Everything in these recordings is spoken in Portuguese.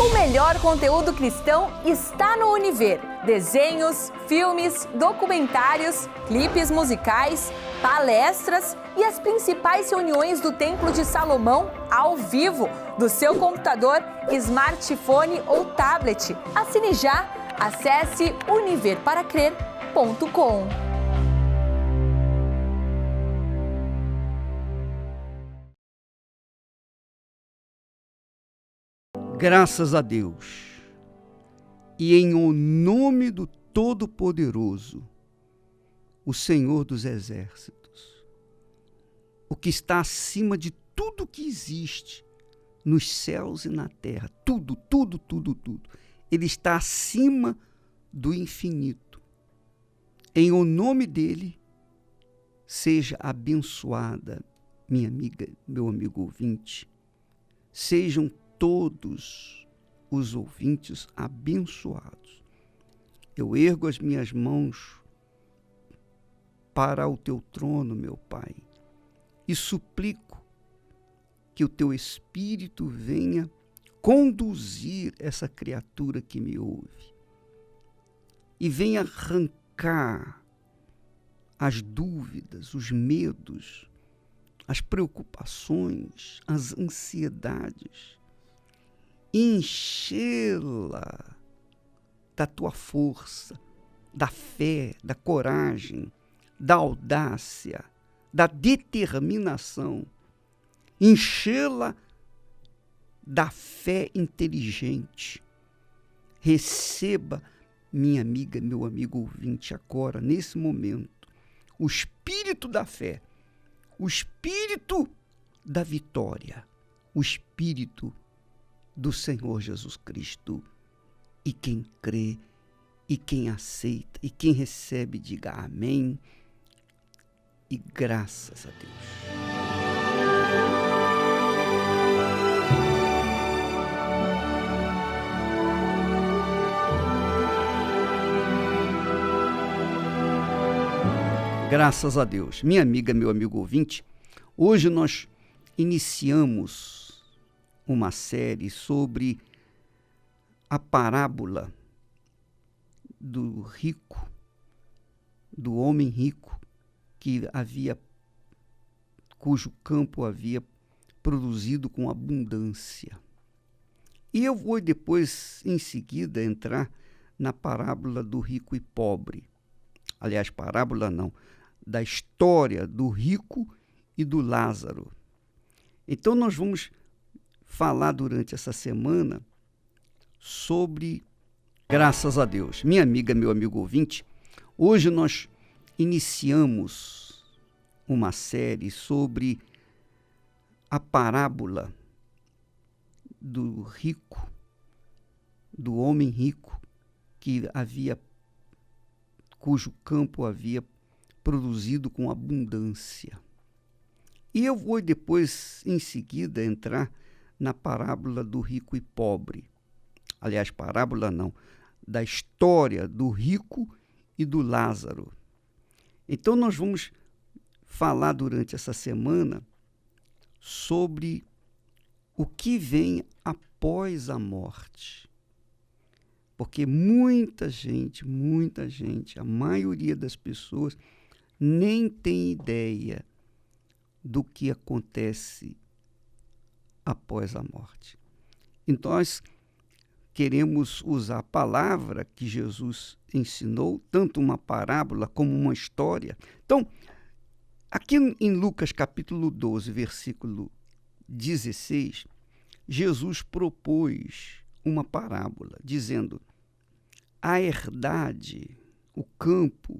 O melhor conteúdo cristão está no Univer. Desenhos, filmes, documentários, clipes musicais, palestras e as principais reuniões do Templo de Salomão ao vivo, do seu computador, smartphone ou tablet. Assine já. Acesse univerparacrer.com. Graças a Deus, e em o nome do Todo-Poderoso, o Senhor dos Exércitos, o que está acima de tudo que existe nos céus e na terra, tudo, ele está acima do infinito. Em o nome dele, seja abençoada, minha amiga, meu amigo ouvinte, sejam todos os ouvintes abençoados. Eu ergo as minhas mãos para o teu trono, meu Pai, e suplico que o teu Espírito venha conduzir essa criatura que me ouve e venha arrancar as dúvidas, os medos, as preocupações, as ansiedades, enchê-la da tua força, da fé, da coragem, da audácia, da determinação, enchê-la da fé inteligente. Receba, minha amiga, meu amigo ouvinte, agora, nesse momento, o espírito da fé, o espírito da vitória, o espírito do Senhor Jesus Cristo. E quem crê, e quem aceita, e quem recebe, diga amém e graças a Deus. Graças a Deus. Minha amiga, meu amigo ouvinte, hoje nós iniciamos uma série sobre a parábola do rico, do homem rico, cujo campo havia produzido com abundância. E eu vou depois, em seguida, entrar na parábola do rico e pobre. Aliás, parábola não, da história do rico e do Lázaro. Então nós vamos falar durante essa semana sobre, graças a Deus. Minha amiga, meu amigo ouvinte, hoje nós iniciamos uma série sobre a parábola do rico, do homem rico, cujo campo havia produzido com abundância. E eu vou depois, em seguida, entrar na parábola do rico e pobre. Aliás, parábola não, da história do rico e do Lázaro. Então nós vamos falar durante essa semana sobre o que vem após a morte. Porque muita gente, a maioria das pessoas nem tem ideia do que acontece após a morte. Então, nós queremos usar a palavra que Jesus ensinou, tanto uma parábola como uma história. Então, aqui em Lucas capítulo 12, versículo 16, Jesus propôs uma parábola, dizendo: a herdade, o campo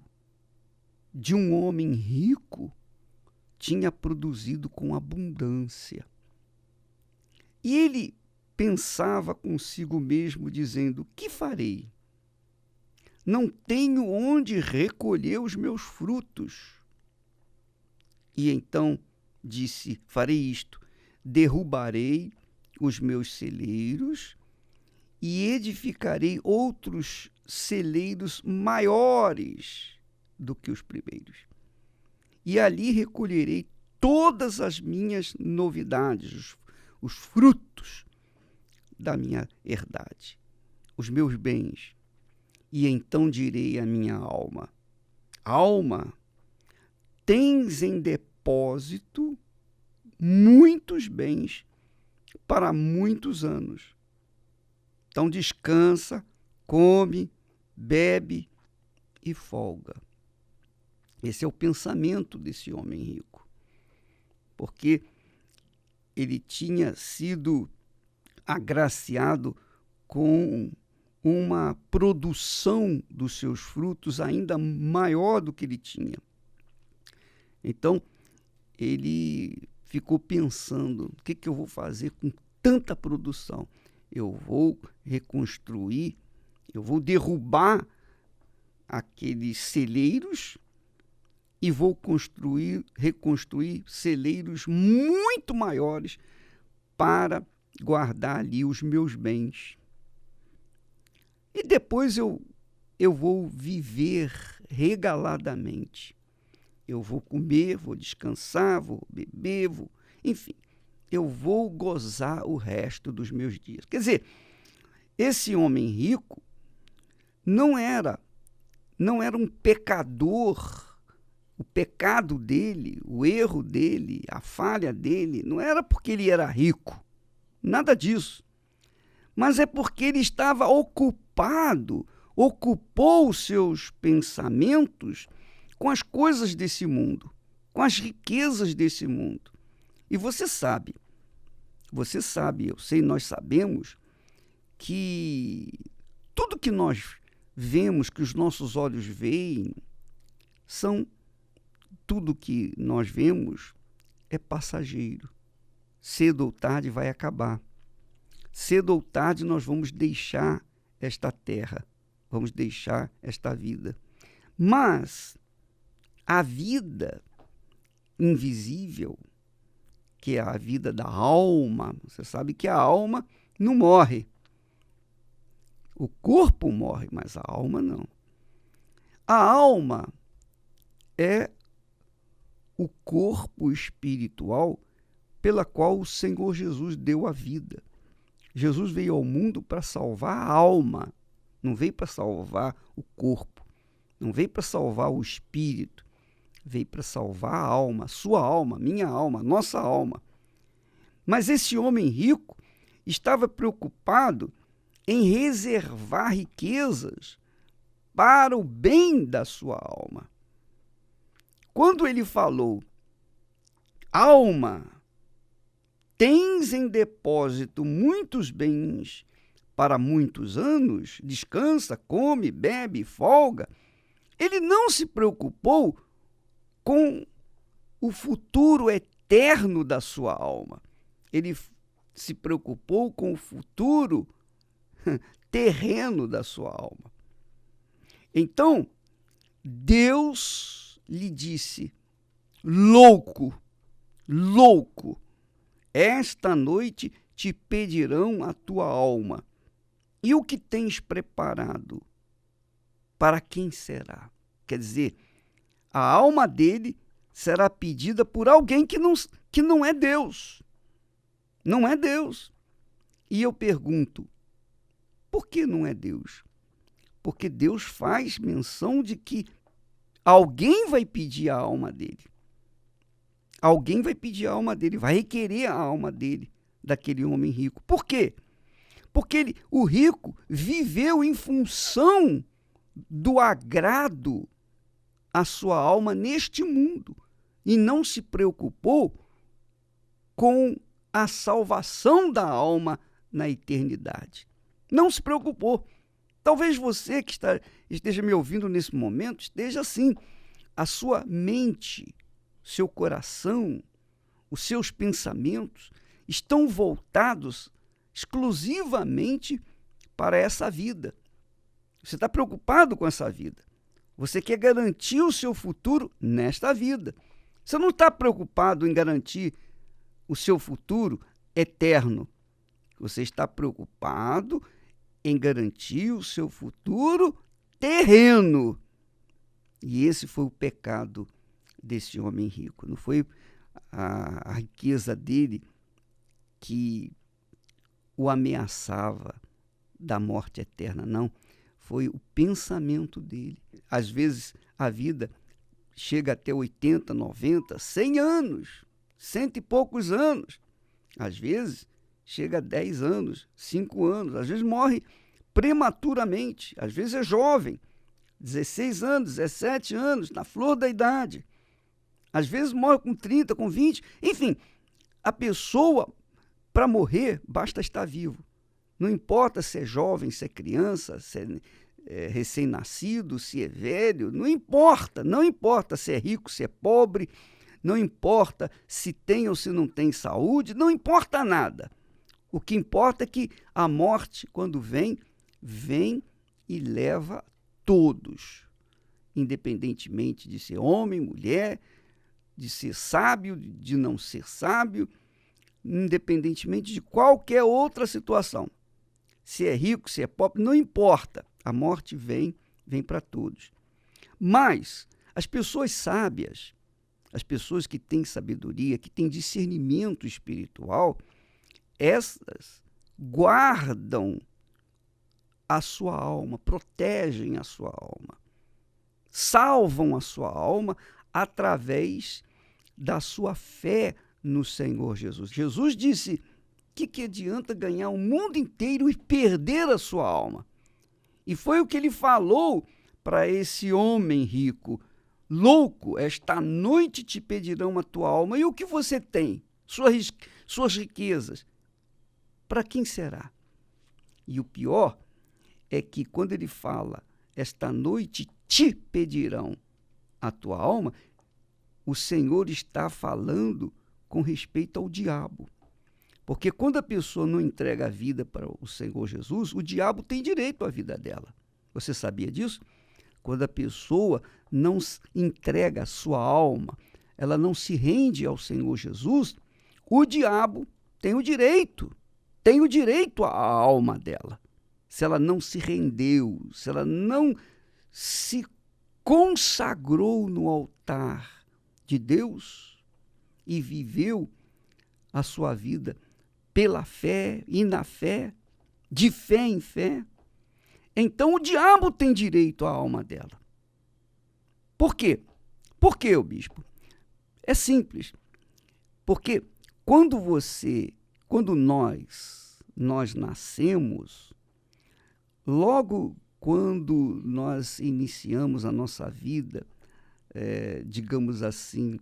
de um homem rico tinha produzido com abundância. E ele pensava consigo mesmo, dizendo: que farei? Não tenho onde recolher os meus frutos. E então disse: farei isto, derrubarei os meus celeiros e edificarei outros celeiros maiores do que os primeiros. E ali recolherei todas as minhas novidades, os frutos da minha herdade, os meus bens. E então direi à minha alma: alma, tens em depósito muitos bens para muitos anos. Então descansa, come, bebe e folga. Esse é o pensamento desse homem rico, porque ele tinha sido agraciado com uma produção dos seus frutos ainda maior do que ele tinha. Então, ele ficou pensando: o que eu vou fazer com tanta produção? Eu vou reconstruir, eu vou derrubar aqueles celeiros e vou reconstruir celeiros muito maiores para guardar ali os meus bens. E depois eu vou viver regaladamente. Eu vou comer, vou descansar, vou beber, enfim, eu vou gozar o resto dos meus dias. Quer dizer, esse homem rico não era um pecador. O pecado dele, o erro dele, a falha dele, não era porque ele era rico. Nada disso. Mas é porque ele estava ocupado, ocupou os seus pensamentos com as coisas desse mundo, com as riquezas desse mundo. E você sabe, eu sei, nós sabemos que tudo que nós vemos, que os nossos olhos veem, tudo que nós vemos é passageiro. Cedo ou tarde vai acabar. Cedo ou tarde nós vamos deixar esta terra, vamos deixar esta vida. Mas a vida invisível, que é a vida da alma, você sabe que a alma não morre. O corpo morre, mas a alma não. A alma é o corpo espiritual pela qual o Senhor Jesus deu a vida. Jesus veio ao mundo para salvar a alma, não veio para salvar o corpo, não veio para salvar o espírito, veio para salvar a alma, sua alma, minha alma, nossa alma. Mas esse homem rico estava preocupado em reservar riquezas para o bem da sua alma. Quando ele falou: alma, tens em depósito muitos bens para muitos anos, descansa, come, bebe, folga, ele não se preocupou com o futuro eterno da sua alma. Ele se preocupou com o futuro terreno da sua alma. Então, Deus lhe disse: louco, esta noite te pedirão a tua alma. E o que tens preparado? Para quem será? Quer dizer, a alma dele será pedida por alguém que não é Deus. Não é Deus. E eu pergunto, por que não é Deus? Porque Deus faz menção de que alguém vai pedir a alma dele. Alguém vai pedir a alma dele, vai requerer a alma dele, daquele homem rico. Por quê? Porque o rico viveu em função do agrado à sua alma neste mundo e não se preocupou com a salvação da alma na eternidade. Não se preocupou. Talvez você que esteja me ouvindo nesse momento esteja assim. A sua mente, seu coração, os seus pensamentos estão voltados exclusivamente para essa vida. Você está preocupado com essa vida. Você quer garantir o seu futuro nesta vida. Você não está preocupado em garantir o seu futuro eterno. Você está preocupado em garantir o seu futuro terreno. E esse foi o pecado desse homem rico. Não foi a riqueza dele que o ameaçava da morte eterna, não. Foi o pensamento dele. Às vezes a vida chega até 80, 90, 100 anos, 100 e poucos anos. Às vezes chega a 10 anos, 5 anos. Às vezes morre prematuramente. Às vezes é jovem, 16 anos, 17 anos, na flor da idade. Às vezes morre com 30, com 20. Enfim, a pessoa, para morrer, basta estar vivo. Não importa se é jovem, se é criança, se é recém-nascido, se é velho, não importa. Não importa se é rico, se é pobre, não importa se tem ou se não tem saúde, não importa nada. O que importa é que a morte, quando vem e leva todos, independentemente de ser homem, mulher, de ser sábio, de não ser sábio, independentemente de qualquer outra situação. Se é rico, se é pobre, não importa. A morte vem para todos. Mas as pessoas sábias, as pessoas que têm sabedoria, que têm discernimento espiritual, essas guardam a sua alma, protegem a sua alma, salvam a sua alma através da sua fé no Senhor Jesus. Jesus disse: que adianta ganhar o mundo inteiro e perder a sua alma? E foi o que ele falou para esse homem rico: louco, esta noite te pedirão a tua alma, e o que você tem? Suas riquezas. Para quem será? E o pior é que quando ele fala, esta noite te pedirão a tua alma, o Senhor está falando com respeito ao diabo. Porque quando a pessoa não entrega a vida para o Senhor Jesus, o diabo tem direito à vida dela. Você sabia disso? Quando a pessoa não entrega a sua alma, ela não se rende ao Senhor Jesus, o diabo tem o direito à alma dela. Se ela não se rendeu, se ela não se consagrou no altar de Deus e viveu a sua vida pela fé e na fé, de fé em fé, então o diabo tem direito à alma dela. Por quê? Por quê, o bispo? É simples. Porque quando nós nascemos, logo quando nós iniciamos a nossa vida, digamos assim,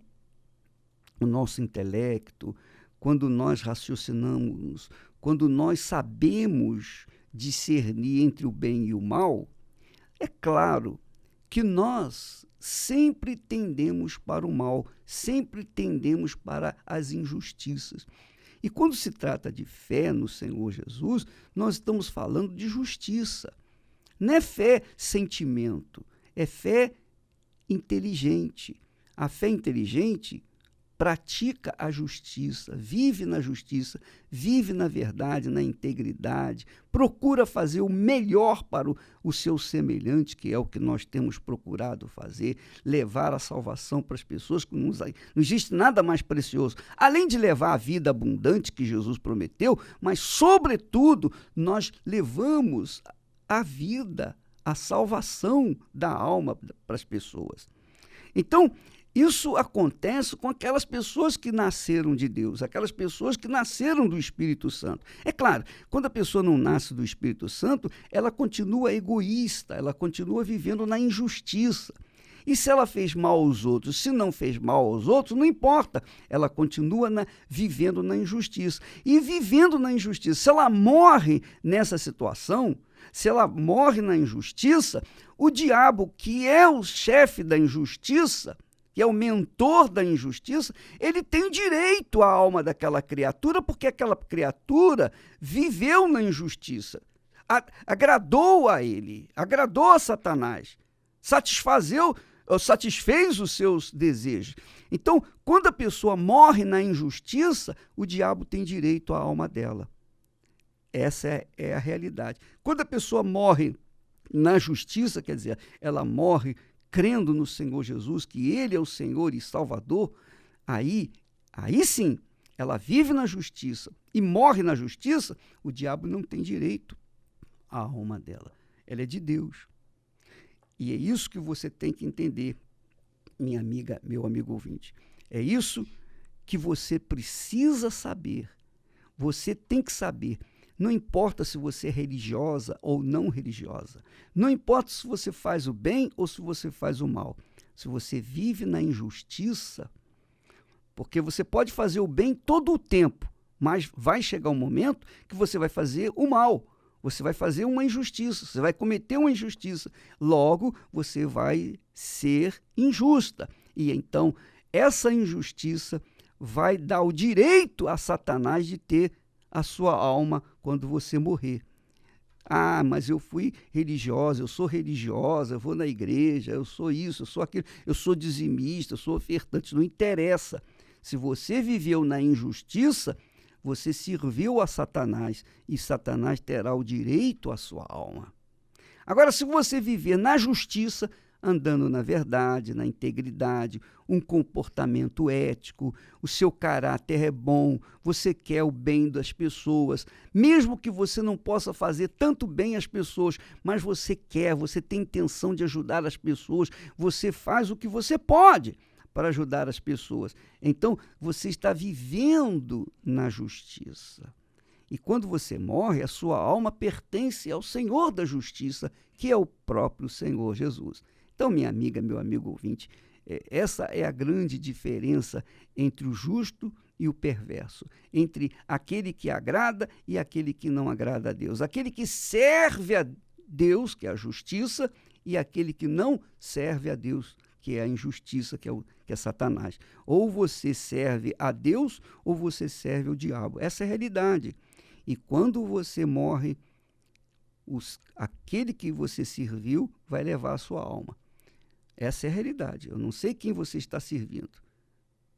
o nosso intelecto, quando nós raciocinamos, quando nós sabemos discernir entre o bem e o mal, é claro que nós sempre tendemos para o mal, sempre tendemos para as injustiças. E quando se trata de fé no Senhor Jesus, nós estamos falando de justiça. Não é fé sentimento, é fé inteligente. A fé inteligente pratica a justiça, vive na justiça, vive na verdade, na integridade, procura fazer o melhor para o seu semelhante, que é o que nós temos procurado fazer, levar a salvação para as pessoas, que não existe nada mais precioso, além de levar a vida abundante que Jesus prometeu, mas, sobretudo, nós levamos a vida, a salvação da alma para as pessoas. Então, isso acontece com aquelas pessoas que nasceram de Deus, aquelas pessoas que nasceram do Espírito Santo. É claro, quando a pessoa não nasce do Espírito Santo, ela continua egoísta, ela continua vivendo na injustiça. E se ela fez mal aos outros, se não fez mal aos outros, não importa, ela continua vivendo na injustiça. E vivendo na injustiça, se ela morre nessa situação, se ela morre na injustiça, o diabo, que é o chefe da injustiça, que é o mentor da injustiça, ele tem direito à alma daquela criatura, porque aquela criatura viveu na injustiça, agradou a ele, agradou a Satanás, satisfez os seus desejos. Então, quando a pessoa morre na injustiça, o diabo tem direito à alma dela. Essa é a realidade. Quando a pessoa morre na justiça, quer dizer, ela morre crendo no Senhor Jesus, que Ele é o Senhor e Salvador, aí sim, ela vive na justiça e morre na justiça, o diabo não tem direito à alma dela. Ela é de Deus. E é isso que você tem que entender, minha amiga, meu amigo ouvinte. É isso que você precisa saber. Você tem que saber. Não importa se você é religiosa ou não religiosa. Não importa se você faz o bem ou se você faz o mal. Se você vive na injustiça, porque você pode fazer o bem todo o tempo, mas vai chegar um momento que você vai fazer o mal. Você vai fazer uma injustiça, você vai cometer uma injustiça. Logo, você vai ser injusta. E então, essa injustiça vai dar o direito a Satanás de ter a sua alma quando você morrer. Ah, mas eu fui religiosa, eu sou religiosa, eu vou na igreja, eu sou isso, eu sou aquilo, eu sou dizimista, eu sou ofertante. Não interessa. Se você viveu na injustiça, você serviu a Satanás e Satanás terá o direito à sua alma. Agora, se você viver na justiça, andando na verdade, na integridade, um comportamento ético, o seu caráter é bom, você quer o bem das pessoas, mesmo que você não possa fazer tanto bem às pessoas, mas você quer, você tem intenção de ajudar as pessoas, você faz o que você pode para ajudar as pessoas. Então, você está vivendo na justiça. E quando você morre, a sua alma pertence ao Senhor da justiça, que é o próprio Senhor Jesus. Então, minha amiga, meu amigo ouvinte, essa é a grande diferença entre o justo e o perverso, entre aquele que agrada e aquele que não agrada a Deus, aquele que serve a Deus, que é a justiça, e aquele que não serve a Deus, que é a injustiça, que é Satanás. Ou você serve a Deus ou você serve ao diabo. Essa é a realidade. E quando você morre, aquele que você serviu vai levar a sua alma. Essa é a realidade. Eu não sei quem você está servindo.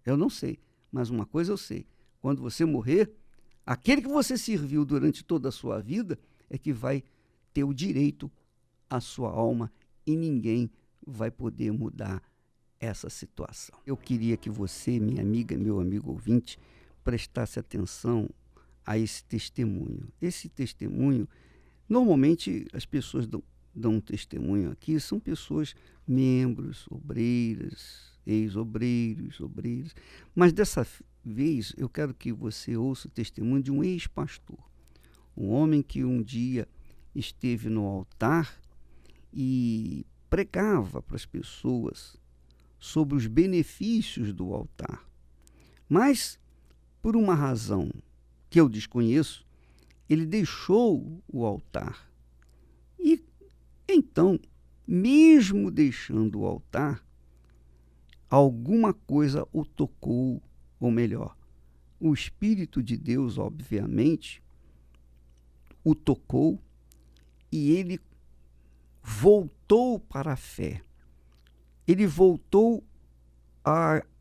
Eu não sei. Mas uma coisa eu sei. Quando você morrer, aquele que você serviu durante toda a sua vida é que vai ter o direito à sua alma e ninguém vai poder mudar essa situação. Eu queria que você, minha amiga, meu amigo ouvinte, prestasse atenção a esse testemunho. Esse testemunho, normalmente as pessoas dão um testemunho aqui, são pessoas, membros, obreiras, ex-obreiros, obreiras, mas dessa vez eu quero que você ouça o testemunho de um ex-pastor, um homem que um dia esteve no altar e pregava para as pessoas sobre os benefícios do altar. Mas, por uma razão que eu desconheço, ele deixou o altar. E então, mesmo deixando o altar, alguma coisa o tocou, ou melhor, o Espírito de Deus, obviamente, o tocou e ele voltou para a fé. Ele voltou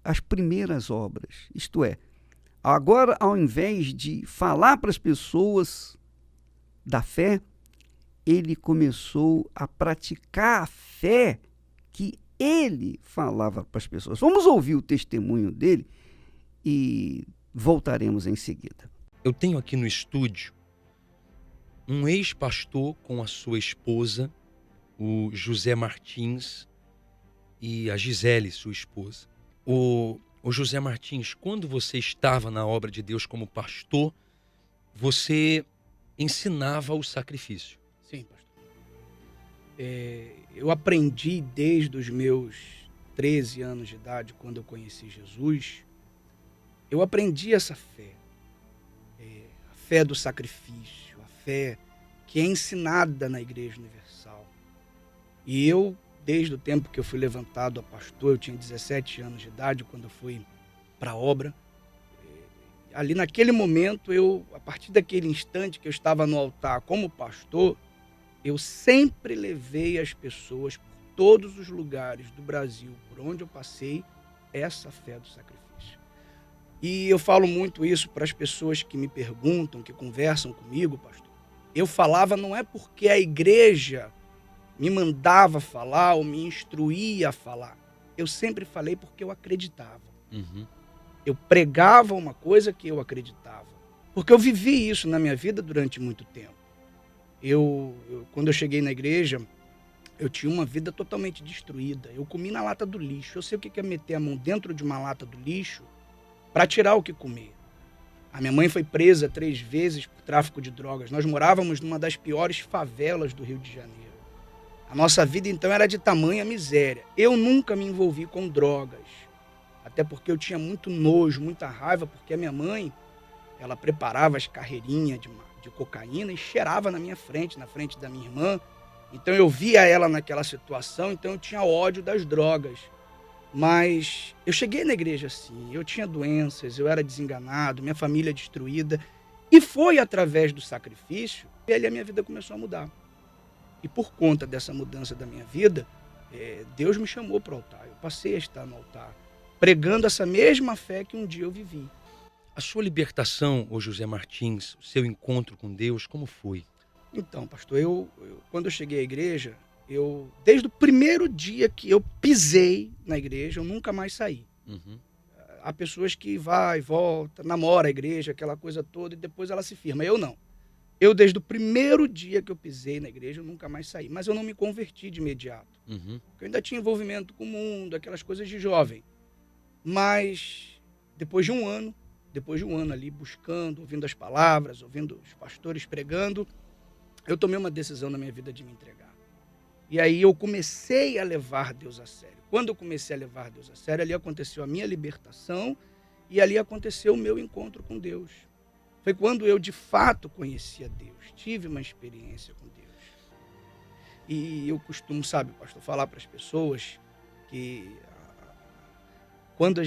às primeiras obras. Isto é, agora, ao invés de falar para as pessoas da fé, ele começou a praticar a fé que ele falava para as pessoas. Vamos ouvir o testemunho dele e voltaremos em seguida. Eu tenho aqui no estúdio um ex-pastor com a sua esposa, o José Martins, e a Gisele, sua esposa. O José Martins, quando você estava na obra de Deus como pastor, você ensinava o sacrifício. Sim, pastor. Eu aprendi desde os meus 13 anos de idade, quando eu conheci Jesus, eu aprendi essa fé. A fé do sacrifício, a fé que é ensinada na Igreja Universal. E eu, desde o tempo que eu fui levantado a pastor, eu tinha 17 anos de idade quando eu fui para a obra. Ali naquele momento, a partir daquele instante que eu estava no altar como pastor, eu sempre levei as pessoas por todos os lugares do Brasil, por onde eu passei, essa fé do sacrifício. E eu falo muito isso para as pessoas que me perguntam, que conversam comigo, pastor. Eu falava não é porque a igreja me mandava falar ou me instruía a falar. Eu sempre falei porque eu acreditava. Uhum. Eu pregava uma coisa que eu acreditava. Porque eu vivi isso na minha vida durante muito tempo. Quando eu cheguei na igreja, eu tinha uma vida totalmente destruída. Eu comi na lata do lixo. Eu sei o que é meter a mão dentro de uma lata do lixo para tirar o que comer. A minha mãe foi presa 3 vezes por tráfico de drogas. Nós morávamos numa das piores favelas do Rio de Janeiro. A nossa vida, então, era de tamanha miséria. Eu nunca me envolvi com drogas. Até porque eu tinha muito nojo, muita raiva, porque a minha mãe, ela preparava as carreirinhas de cocaína e cheirava na minha frente, na frente da minha irmã. Então eu via ela naquela situação, então eu tinha ódio das drogas. Mas eu cheguei na igreja assim, eu tinha doenças, eu era desenganado, minha família destruída. E foi através do sacrifício que a minha vida começou a mudar. E por conta dessa mudança da minha vida, Deus me chamou para o altar. Eu passei a estar no altar, pregando essa mesma fé que um dia eu vivi. A sua libertação, ô José Martins, o seu encontro com Deus, como foi? Então, pastor, quando eu cheguei à igreja, desde o primeiro dia que eu pisei na igreja, eu nunca mais saí. Uhum. Há pessoas que vai e volta, namora a igreja, aquela coisa toda, e depois ela se firma. Eu não. Eu, desde o primeiro dia que eu pisei na igreja, eu nunca mais saí. Mas eu não me converti de imediato. Uhum. Eu ainda tinha envolvimento com o mundo, aquelas coisas de jovem. Mas depois de um ano ali buscando, ouvindo as palavras, ouvindo os pastores pregando, eu tomei uma decisão na minha vida de me entregar. E aí eu comecei a levar Deus a sério. Quando eu comecei a levar Deus a sério, ali aconteceu a minha libertação e ali aconteceu o meu encontro com Deus. Foi quando eu de fato conheci a Deus, tive uma experiência com Deus. E eu costumo, sabe, pastor, falar para as pessoas que quando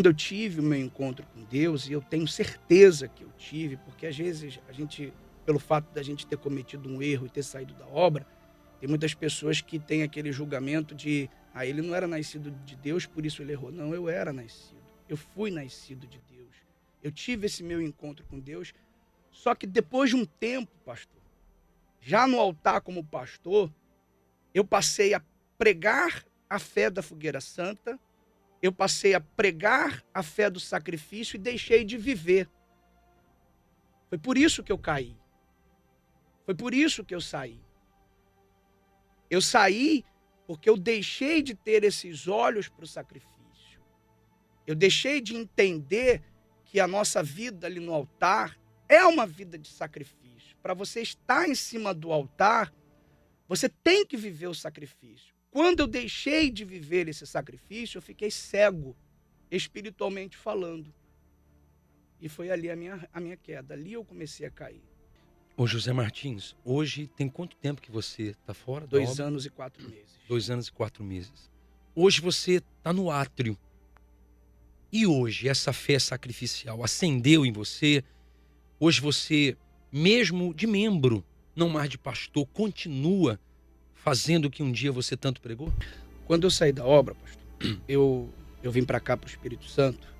eu tive o meu encontro com Deus, e eu tenho certeza que eu tive, porque às vezes a gente, pelo fato da gente ter cometido um erro e ter saído da obra, tem muitas pessoas que têm aquele julgamento de ele não era nascido de Deus, por isso ele errou. Não, eu era nascido. Eu fui nascido de Deus. Eu tive esse meu encontro com Deus, só que depois de um tempo, pastor, já no altar como pastor, eu passei a pregar a fé da Fogueira Santa, eu passei a pregar a fé do sacrifício e deixei de viver. Foi por isso que eu caí. Foi por isso que eu saí. Eu saí porque eu deixei de ter esses olhos para o sacrifício. Eu deixei de entender que a nossa vida ali no altar é uma vida de sacrifício. Para você estar em cima do altar, você tem que viver o sacrifício. Quando eu deixei de viver esse sacrifício, eu fiquei cego, espiritualmente falando. E foi ali a minha queda. Ali eu comecei a cair. Ô José Martins, hoje tem quanto tempo que você está fora da obra? 2 anos e 4 meses. 2 anos e 4 meses. Hoje você está no átrio. E hoje essa fé sacrificial acendeu em você? Hoje você, mesmo de membro, não mais de pastor, continua fazendo o que um dia você tanto pregou? Quando eu saí da obra, pastor, eu vim para cá, para o Espírito Santo,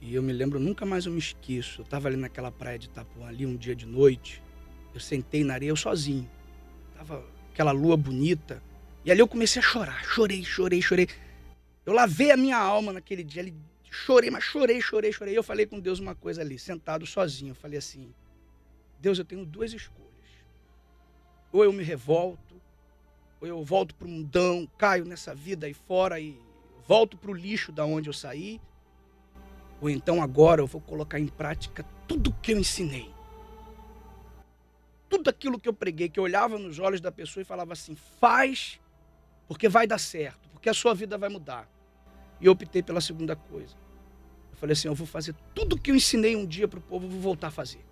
e eu me lembro, nunca mais eu me esqueço. Eu estava ali naquela praia de Itapuã, ali um dia de noite, eu sentei na areia, eu sozinho. Tava aquela lua bonita, e ali eu comecei a chorar, chorei. Eu lavei a minha alma naquele dia, ali, chorei. E eu falei com Deus uma coisa ali, sentado sozinho. Eu falei assim, Deus, eu tenho 2 escolhas. Ou eu me revolto, ou eu volto para o mundão, caio nessa vida aí fora e volto para o lixo da onde eu saí. Ou então agora eu vou colocar em prática tudo que eu ensinei. Tudo aquilo que eu preguei, que eu olhava nos olhos da pessoa e falava assim, faz, porque vai dar certo, porque a sua vida vai mudar. E eu optei pela segunda coisa. Eu falei assim, eu vou fazer tudo que eu ensinei um dia para o povo, eu vou voltar a fazer.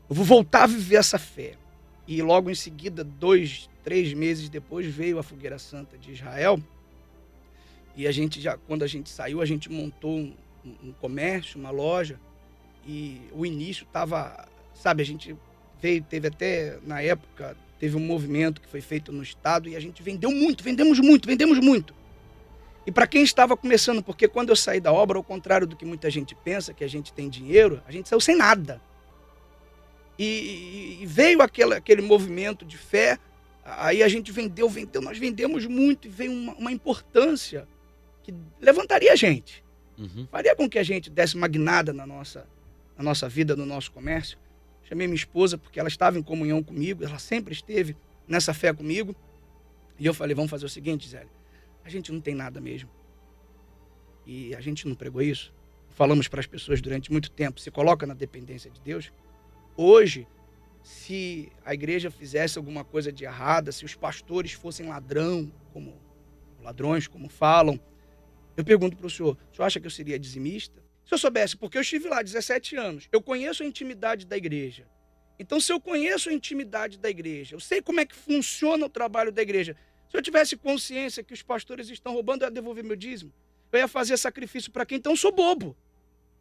Eu vou voltar a viver essa fé. E logo em seguida, 2, 3 meses depois, veio a Fogueira Santa de Israel. E quando a gente saiu, a gente montou um comércio, uma loja. E o início estava, sabe, a gente teve até, na época, teve um movimento que foi feito no estado e a gente vendemos muito. E para quem estava começando, porque quando eu saí da obra, ao contrário do que muita gente pensa, que a gente tem dinheiro, a gente saiu sem nada. E veio aquele movimento de fé, aí a gente vendeu, nós vendemos muito, e veio uma importância que levantaria a gente, Uhum. faria com que a gente desse uma guinada na nossa vida, no nosso comércio. Chamei minha esposa porque ela estava em comunhão comigo, ela sempre esteve nessa fé comigo. E eu falei, vamos fazer o seguinte, Zélio, a gente não tem nada mesmo. E a gente não pregou isso. Falamos para as pessoas durante muito tempo, se coloca na dependência de Deus. Hoje, se a igreja fizesse alguma coisa de errada, se os pastores fossem ladrões, como falam, eu pergunto para o senhor acha que eu seria dizimista? Se eu soubesse, porque eu estive lá 17 anos, eu conheço a intimidade da igreja. Então, se eu conheço a intimidade da igreja, eu sei como é que funciona o trabalho da igreja. Se eu tivesse consciência que os pastores estão roubando, eu ia devolver meu dízimo. Eu ia fazer sacrifício para quem? Então, eu sou bobo.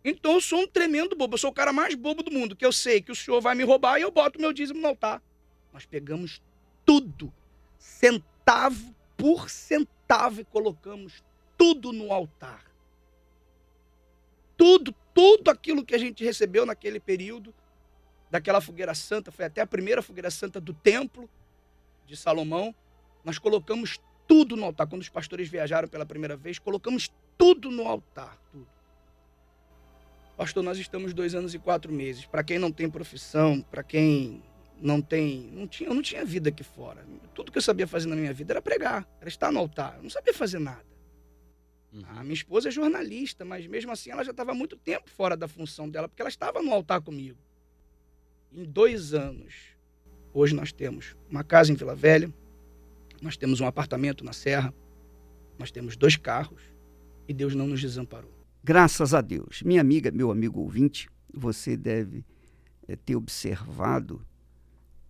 Então, eu sou um tremendo bobo. Eu sou o cara mais bobo do mundo, que eu sei que o senhor vai me roubar e eu boto meu dízimo no altar. Nós pegamos tudo, centavo por centavo, e colocamos tudo no altar. Tudo aquilo que a gente recebeu naquele período, daquela fogueira santa, foi até a primeira fogueira santa do templo de Salomão, nós colocamos tudo no altar. Quando os pastores viajaram pela primeira vez, colocamos tudo no altar, tudo. Pastor, nós estamos 2 anos e 4 meses. Para quem não tem profissão, para quem eu não tinha vida aqui fora. Tudo que eu sabia fazer na minha vida era pregar, era estar no altar. Eu não sabia fazer nada. A minha esposa é jornalista, mas mesmo assim ela já estava há muito tempo fora da função dela, porque ela estava no altar comigo. Em 2 anos, hoje nós temos uma casa em Vila Velha, nós temos um apartamento na Serra, nós temos 2 carros e Deus não nos desamparou. Graças a Deus. Minha amiga, meu amigo ouvinte, você deve ter observado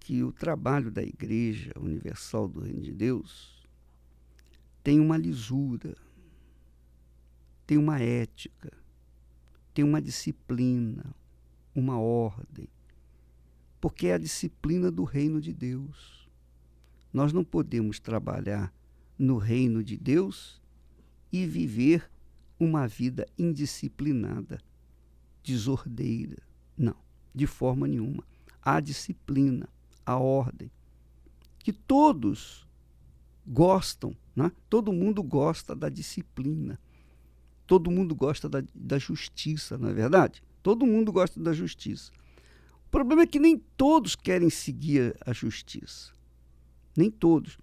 que o trabalho da Igreja Universal do Reino de Deus tem uma lisura, tem uma ética, tem uma disciplina, uma ordem, porque é a disciplina do reino de Deus. Nós não podemos trabalhar no reino de Deus e viver uma vida indisciplinada, desordeira. Não, de forma nenhuma. Há disciplina, a ordem, que todos gostam, né? Todo mundo gosta da disciplina. Todo mundo gosta da justiça, não é verdade? Todo mundo gosta da justiça. O problema é que nem todos querem seguir a justiça. Nem todos.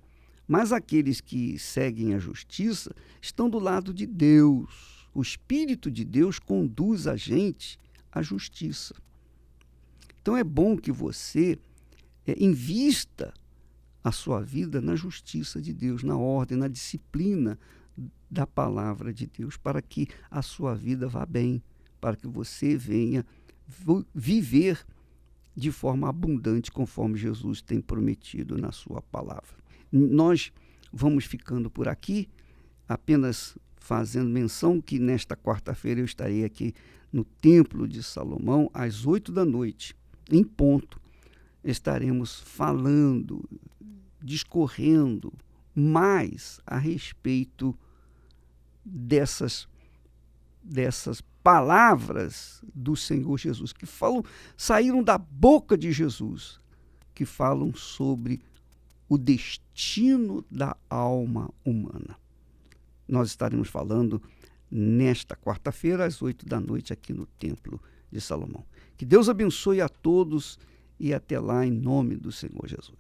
Mas aqueles que seguem a justiça estão do lado de Deus. O Espírito de Deus conduz a gente à justiça. Então é bom que você invista a sua vida na justiça de Deus, na ordem, na disciplina da palavra de Deus, para que a sua vida vá bem, para que você venha viver de forma abundante, conforme Jesus tem prometido na sua palavra. Nós vamos ficando por aqui, apenas fazendo menção que nesta quarta-feira eu estarei aqui no Templo de Salomão, às 8h, em ponto. Estaremos falando, discorrendo mais a respeito dessas palavras do Senhor Jesus, que saíram da boca de Jesus, que falam sobre o destino da alma humana. Nós estaremos falando nesta quarta-feira, às 8h, aqui no Templo de Salomão. Que Deus abençoe a todos e até lá, em nome do Senhor Jesus.